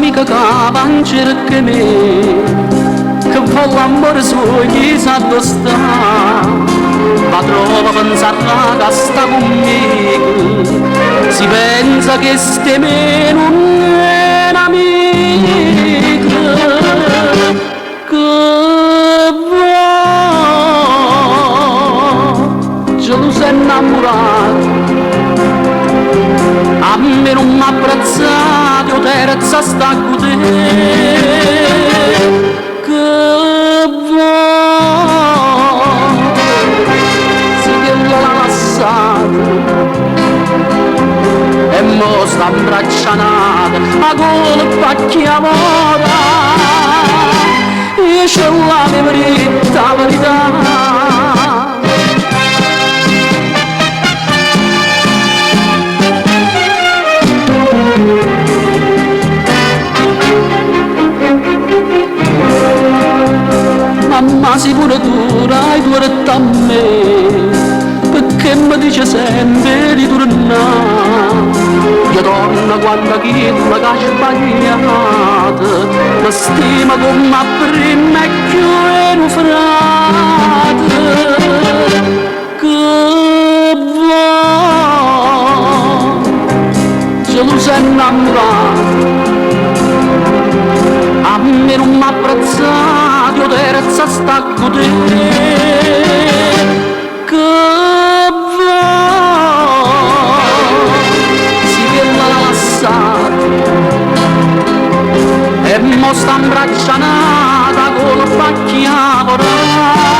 amica che avanti che me, che vuole l'amore suo chissà dove sta, ma trova pensare che sta conmigo, si pensa che ste me non è un'amica, che va, ce lo sei innamorato. A me non mi ha abbracciato, io terza sta con te, che va, sì che l'ha lasciato, e mo sta imbracciata, a colpa chi amora, io ce l'avevo detta la verità. Mamma sei pure tu, dai tu retta a me, perché mi dice sempre di tornare. Io torno quando chi la che ha sbagliato, mi stima come prima e più è un frate, che va, ce lo sei innamorato. A me non mi ha abbracciato, io terza sta con te, che va, sì che l'ha lasciato, e mo sta imbracciata con la facchia vorrà.